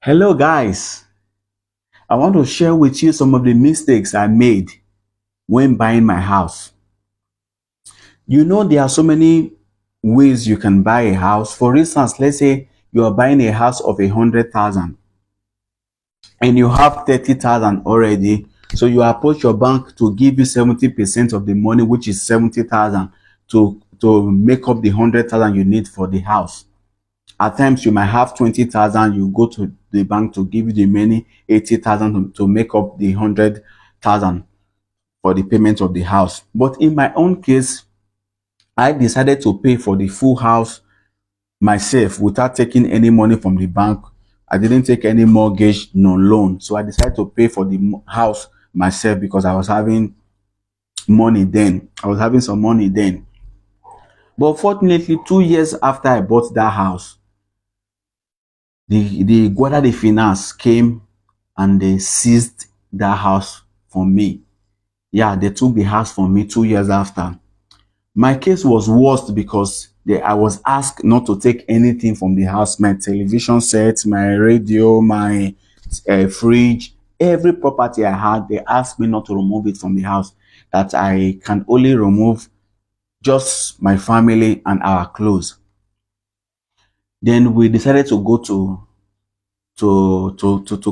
Hello, guys. I want to share with you some of the mistakes I made when buying my house. There are so many ways you can buy a house. For instance, let's say you are buying a house of 100,000 and you have 30,000 already. So you approach your bank to give you 70% of the money, which is 70,000, to make up the 100,000 you need for the house. At times you might have 20,000, you go to the bank to give you the remaining 80,000 to make up the 100,000 for the payment of the house. But in my own case, I decided to pay for the full house myself without taking any money from the bank. I didn't take any mortgage, no loan. So I decided to pay for the house myself because I was having money then. I was having some money then. But fortunately, 2 years after I bought that house, the Guardia de Finance came and they seized that house from me. Yeah, they took the house from me 2 years after. My case was worse because I was asked not to take anything from the house. My television set, my radio, my fridge, every property I had, they asked me not to remove it from the house. That I can only remove just my family and our clothes. Then we decided to go to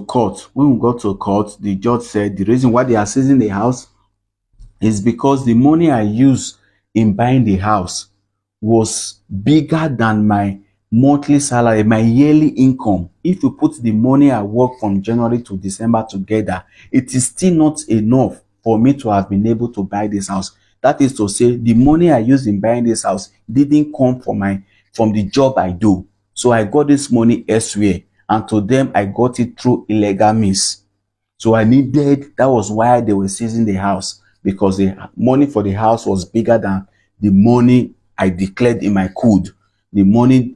court. When we got to court, the judge said the reason why they are seizing the house is because the money I used in buying the house was bigger than my monthly salary, my yearly income. If you put the money I work from January to December together, it is still not enough for me to have been able to buy this house. That is to say, the money I used in buying this house didn't come from the job I do. So I got this money elsewhere, and to them I got it through illegal means. So that was why they were seizing the house, because the money for the house was bigger than the money I declared in my code. The money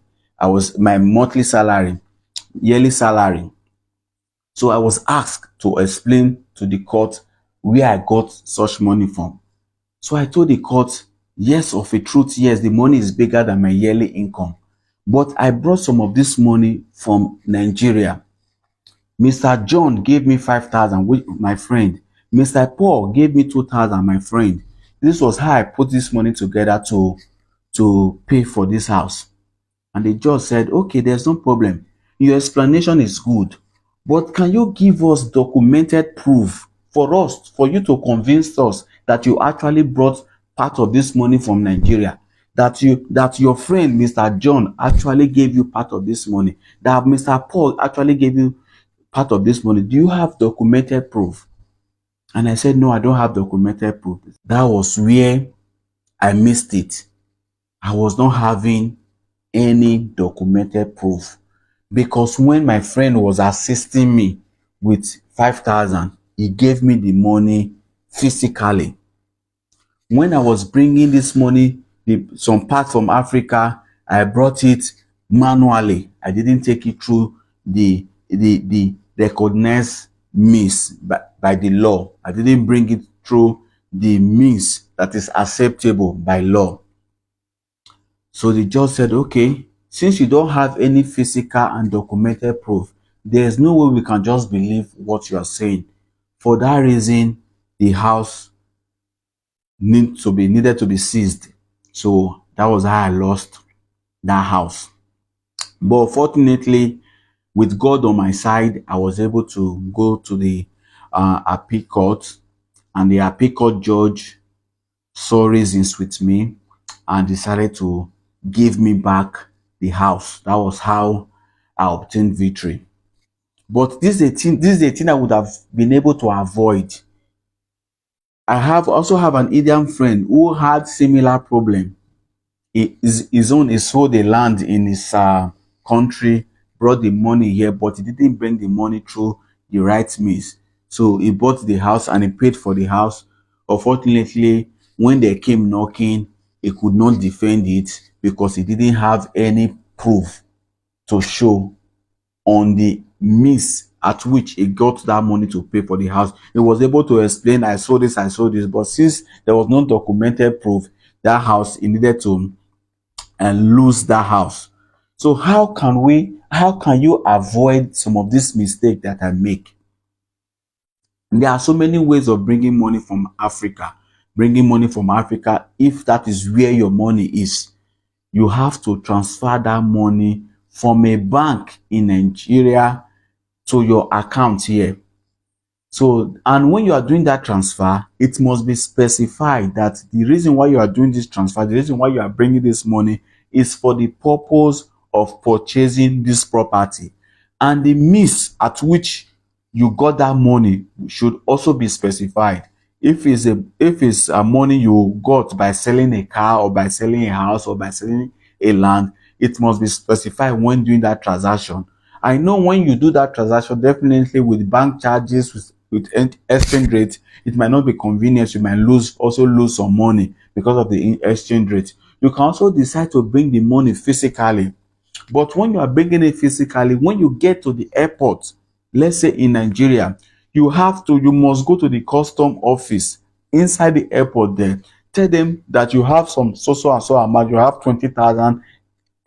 my monthly salary, yearly salary. So I was asked to explain to the court where I got such money from. So I told the court, yes, of a truth, yes, the money is bigger than my yearly income. But I brought some of this money from Nigeria. Mr. John gave me 5,000, my friend. Mr. Paul gave me 2,000, my friend. This was how I put this money together to pay for this house. And the judge said, okay, there's no problem. Your explanation is good, but can you give us documented proof for you to convince us that you actually brought part of this money from Nigeria? That your friend, Mr. John, actually gave you part of this money. That Mr. Paul actually gave you part of this money. Do you have documented proof? And I said, no, I don't have documented proof. That was where I missed it. I was not having any documented proof, because when my friend was assisting me with 5,000, he gave me the money physically. When I was bringing this money, some part from Africa, I brought it manually. I didn't take it through the recognized means by the law. I didn't bring it through the means that is acceptable by law. So the judge said, okay, since you don't have any physical and documented proof, there's no way we can just believe what you are saying. For that reason, the house needed to be seized. So that was how I lost that house. But fortunately, with God on my side, I was able to go to the appeal court, and the appeal court judge saw reasons with me and decided to give me back the house. That was how I obtained victory. But this is a thing I would have been able to avoid. I also have an Indian friend who had similar problem. He sold the land in his country, brought the money here, but he didn't bring the money through the right means. So he bought the house and he paid for the house. Unfortunately, when they came knocking, he could not defend it because he didn't have any proof to show on the means at which he got that money to pay for the house. He was able to explain, I saw this, but since there was no documented proof, that house, he needed to lose that house. So how can you avoid some of this mistake that I make? There are so many ways of bringing money from Africa. Bringing money from Africa, if that is where your money is, you have to transfer that money from a bank in Nigeria to your account here. So, and when you are doing that transfer, it must be specified that the reason why you are doing this transfer, the reason why you are bringing this money is for the purpose of purchasing this property. And the means at which you got that money should also be specified. If it's a money you got by selling a car or by selling a house or by selling a land, it must be specified when doing that transaction. I know when you do that transaction, definitely with bank charges, with exchange rate, it might not be convenient. You might also lose some money because of the exchange rate. You can also decide to bring the money physically. But when you are bringing it physically, when you get to the airport, let's say in Nigeria, you must go to the custom office inside the airport there. Tell them that you have some so and so amount, you have 20,000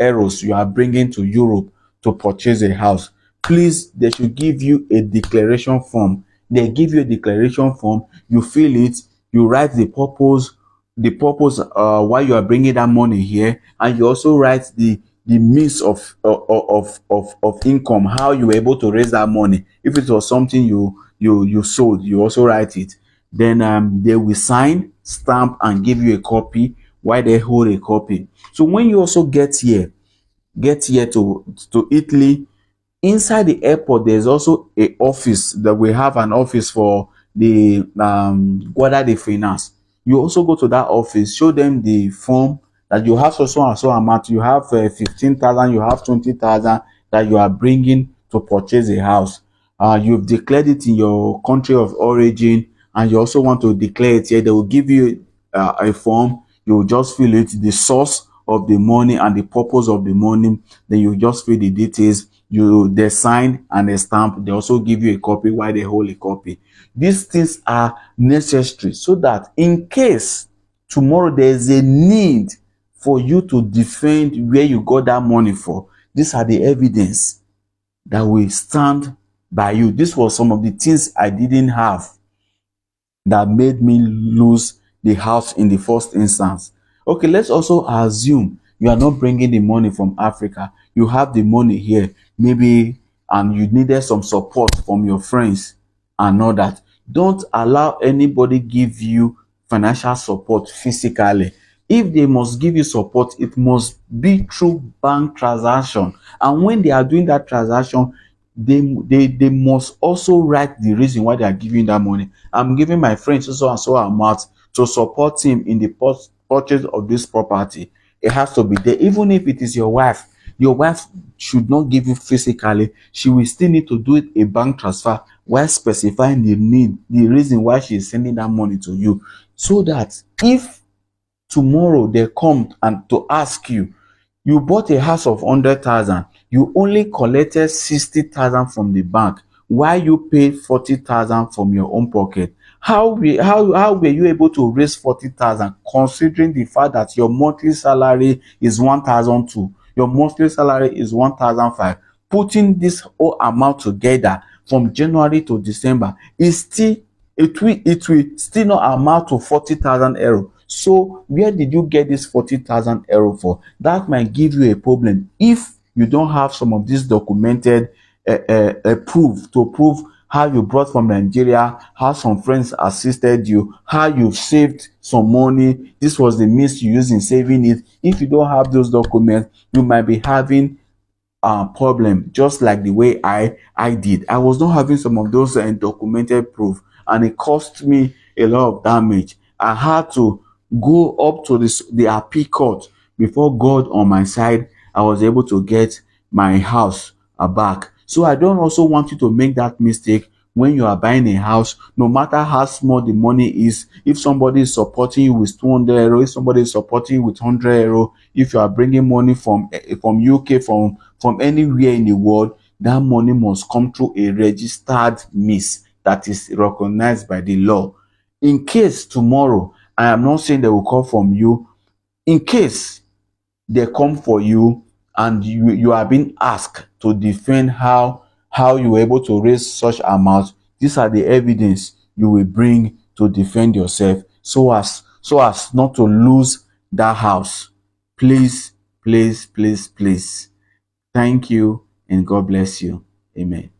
euros you are bringing to Europe to purchase a house. Please, they should give you a declaration form. They give you a declaration form, you fill it, you write the purpose why you are bringing that money here, and you also write the means of income, how you were able to raise that money. If it was something you sold, you also write it. Then they will sign, stamp, and give you a copy while they hold a copy. So when you also get here to Italy, inside the airport there's also a office that we have an office for the Guardia de Finance. You also go to that office, show them the form that you have so and so amount, you have 15,000, you have 20,000 that you are bringing to purchase a house. You've declared it in your country of origin, and you also want to declare it here. They will give you a form. You will just fill it, the source of the money and the purpose of the money. Then you just fill the details. They sign and they stamp. They also give you a copy while they hold a copy. These things are necessary so that in case tomorrow there is a need for you to defend where you got that money for, these are the evidence that will stand by you. This was some of the things I didn't have that made me lose the house in the first instance. Okay, let's also assume you are not bringing the money from Africa. You have the money here, maybe, and you needed some support from your friends and all that. Don't allow anybody give you financial support physically. If they must give you support, it must be through bank transaction. And when they are doing that transaction, they must also write the reason why they are giving that money. I'm giving my friend so and so amount to support him in the purchase of this property. It has to be there. Even if it is your wife should not give you physically. She will still need to do it a bank transfer while specifying the need, the reason why she is sending that money to you, so that if tomorrow they come and to ask you, you bought a house of 100,000, you only collected 60,000 from the bank, while you paid 40,000 from your own pocket. How were you able to raise 40,000, considering the fact that your monthly salary is 1,002, your monthly salary is 1,005? Putting this whole amount together from January to December is still, it will still not amount to 40,000 euro. So where did you get this 40,000 euro for? That might give you a problem if you don't have some of this documented proof to prove how you brought from Nigeria, how some friends assisted you, how you saved some money. This was the means you used in saving it. If you don't have those documents, you might be having problem, just like the way I did. I was not having some of those documented proof, and it cost me a lot of damage. I had to go up to the appeal court. Before God on my side, I was able to get my house back. So I don't also want you to make that mistake when you are buying a house, no matter how small the money is. If somebody is supporting you with 200 euro, if somebody is supporting you with 100 euro, if you are bringing money from UK, from anywhere in the world, that money must come through a registered means that is recognized by the law. In case tomorrow, I am not saying they will call from you, in case they come for you and you are being asked to defend how you were able to raise such amount, these are the evidence you will bring to defend yourself, so as not to lose that house. Please, please, please, please. Thank you, and God bless you. Amen.